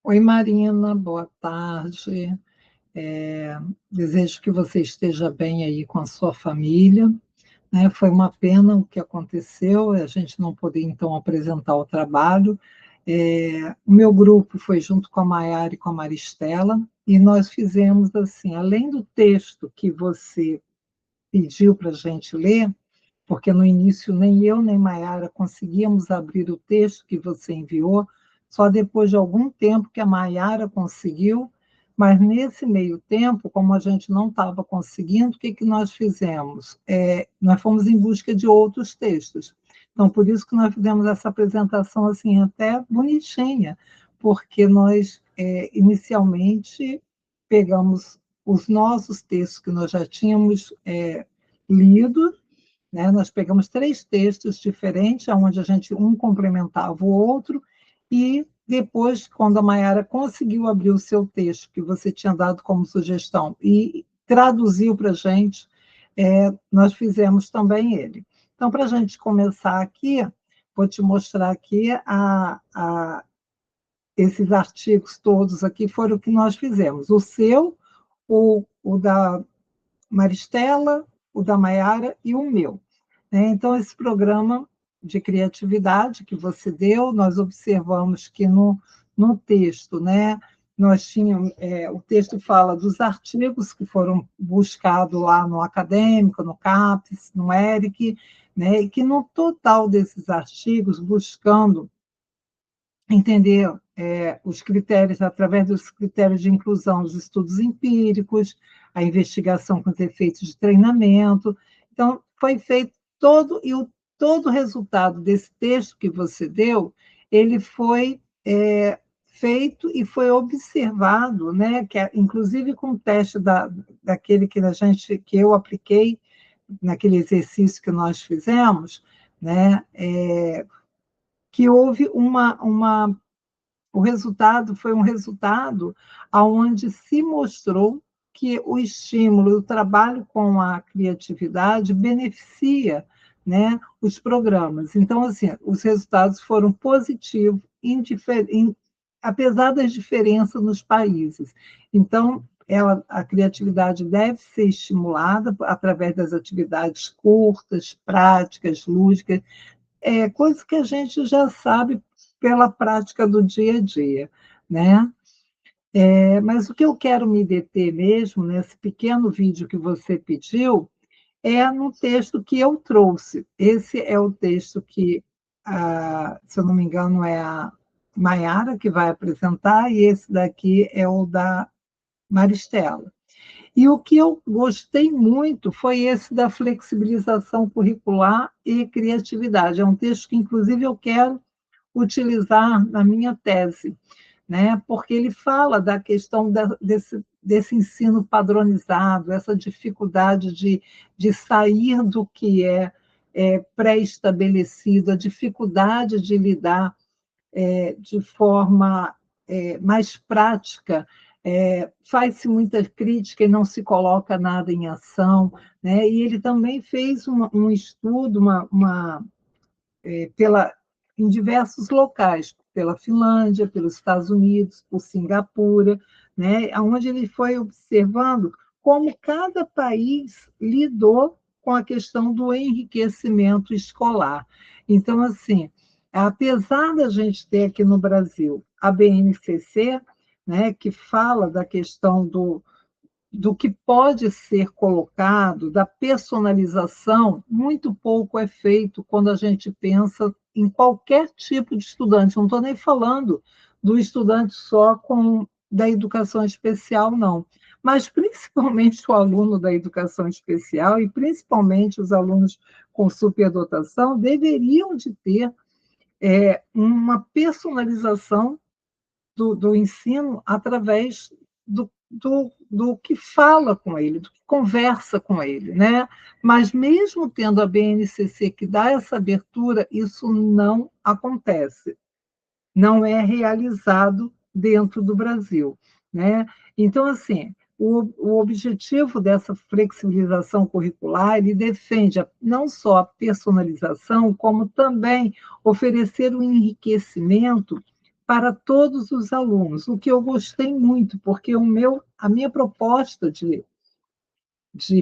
Oi, Marina, boa tarde. Desejo que você esteja bem aí com a sua família, né? Foi uma pena o que aconteceu, a gente não poder, então, apresentar o trabalho. O meu grupo foi junto com a Maiara e com a Maristela, e nós fizemos assim, além do texto que você pediu para a gente ler, porque no início nem eu nem Maiara conseguíamos abrir o texto que você enviou, só depois de algum tempo que a Maiara conseguiu, mas nesse meio tempo, como a gente não estava conseguindo, o que nós fizemos? Nós fomos em busca de outros textos. Então, por isso que nós fizemos essa apresentação assim, até bonitinha, porque nós, inicialmente, pegamos os nossos textos que nós já tínhamos lido, né? Nós pegamos 3 textos diferentes, onde a gente um complementava o outro, e depois, quando a Maiara conseguiu abrir o seu texto, que você tinha dado como sugestão, e traduziu para a gente, nós fizemos também ele. Então, para a gente começar aqui, vou te mostrar aqui esses artigos todos aqui foram o que nós fizemos. O seu, o da Maristela, o da Maiara e o meu, né? Então, esse programa de criatividade que você deu, nós observamos que no texto, né, nós tínhamos, o texto fala dos artigos que foram buscados lá no Acadêmico, no CAPES, no ERIC, né, e que no total desses artigos, buscando entender os critérios, através dos critérios de inclusão, os estudos empíricos, a investigação com os efeitos de treinamento. Então, foi feito todo o resultado desse texto que você deu, ele foi feito e foi observado, né, inclusive com o teste daquele que eu apliquei naquele exercício que nós fizemos, né, que houve o resultado foi um resultado onde se mostrou que o estímulo, o trabalho com a criatividade beneficia, né, os programas. Então, assim, os resultados foram positivos, apesar das diferenças nos países. Então, a criatividade deve ser estimulada através das atividades curtas, práticas, lúdicas, coisa que a gente já sabe pela prática do dia a dia, né? Mas o que eu quero me deter mesmo, nesse pequeno vídeo que você pediu, é no texto que eu trouxe. Esse é o texto que, se eu não me engano, é a Maiara que vai apresentar, e esse daqui é o da Maristela. E o que eu gostei muito foi esse da flexibilização curricular e criatividade. É um texto que, inclusive, eu quero utilizar na minha tese, né? Porque ele fala da questão desse ensino padronizado, essa dificuldade de sair do que é pré-estabelecido, a dificuldade de lidar de forma mais prática. Faz-se muita crítica e não se coloca nada em ação, né? E ele também fez um estudo pela, em diversos locais, pela Finlândia, pelos Estados Unidos, por Singapura, né? Onde ele foi observando como cada país lidou com a questão do enriquecimento escolar. Então, assim, apesar da gente ter aqui no Brasil a BNCC, né, que fala da questão do que pode ser colocado, da personalização, muito pouco é feito quando a gente pensa em qualquer tipo de estudante. Não estou nem falando do estudante só da educação especial, não. Mas, principalmente, o aluno da educação especial e, principalmente, os alunos com superdotação deveriam de ter uma personalização do ensino através do que fala com ele, do que conversa com ele, né? Mas mesmo tendo a BNCC que dá essa abertura, isso não acontece, não é realizado dentro do Brasil, né? Então, assim, o objetivo dessa flexibilização curricular, ele defende não só a personalização, como também oferecer um enriquecimento para todos os alunos, o que eu gostei muito, porque a minha proposta de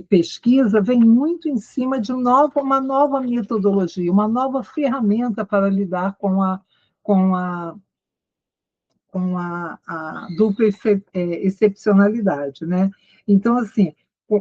pesquisa vem muito em cima de uma nova metodologia, uma nova ferramenta para lidar com a, a dupla excepcionalidade, né? Então, assim,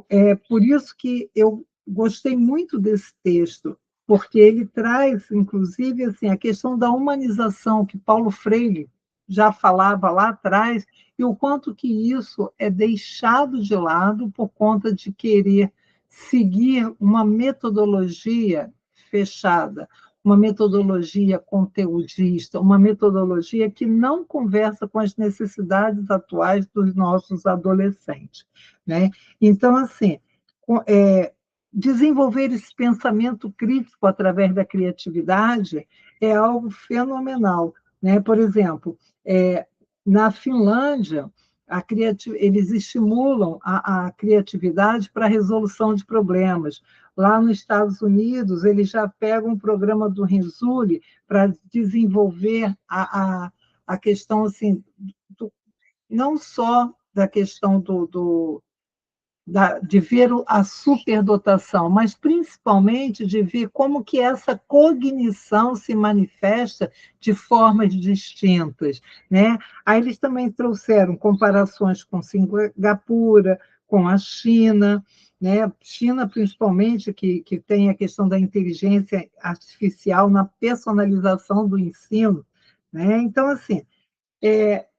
é por isso que eu gostei muito desse texto, porque ele traz, inclusive, assim, a questão da humanização que Paulo Freire já falava lá atrás, e o quanto que isso é deixado de lado por conta de querer seguir uma metodologia fechada, uma metodologia conteudista, uma metodologia que não conversa com as necessidades atuais dos nossos adolescentes, né? Então, assim, desenvolver esse pensamento crítico através da criatividade é algo fenomenal, né? Por exemplo, na Finlândia, eles estimulam a criatividade para a resolução de problemas. Lá nos Estados Unidos, eles já pegam o programa do Renzulli para desenvolver a questão, assim, não só da questão de ver a superdotação, mas principalmente de ver como que essa cognição se manifesta de formas distintas, né? Aí eles também trouxeram comparações com Singapura, com a China, né? China, principalmente, que tem a questão da inteligência artificial na personalização do ensino, né? Então, assim,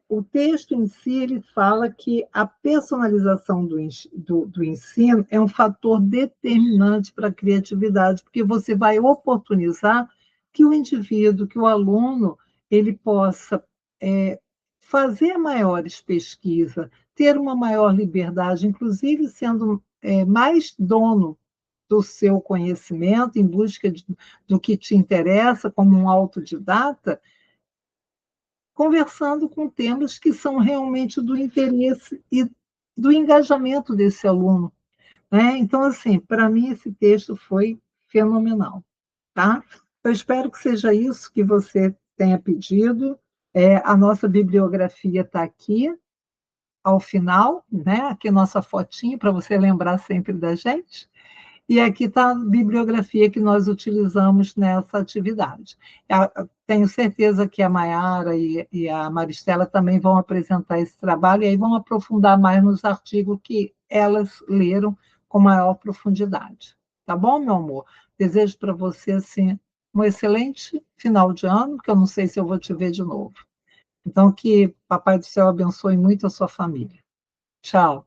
o texto em si ele fala que a personalização do ensino é um fator determinante para a criatividade, porque você vai oportunizar que o indivíduo, que o aluno, ele possa fazer maiores pesquisas, ter uma maior liberdade, inclusive sendo mais dono do seu conhecimento, em busca do que te interessa, como um autodidata, conversando com temas que são realmente do interesse e do engajamento desse aluno, né? Então, assim, para mim esse texto foi fenomenal, tá? Eu espero que seja isso que você tenha pedido. A nossa bibliografia está aqui ao final, né? Aqui nossa fotinha para você lembrar sempre da gente. E aqui está a bibliografia que nós utilizamos nessa atividade. Tenho certeza que a Maiara e a Maristela também vão apresentar esse trabalho e aí vão aprofundar mais nos artigos que elas leram com maior profundidade. Tá bom, meu amor? Desejo para você assim, um excelente final de ano, que eu não sei se eu vou te ver de novo. Então, que Papai do Céu abençoe muito a sua família. Tchau.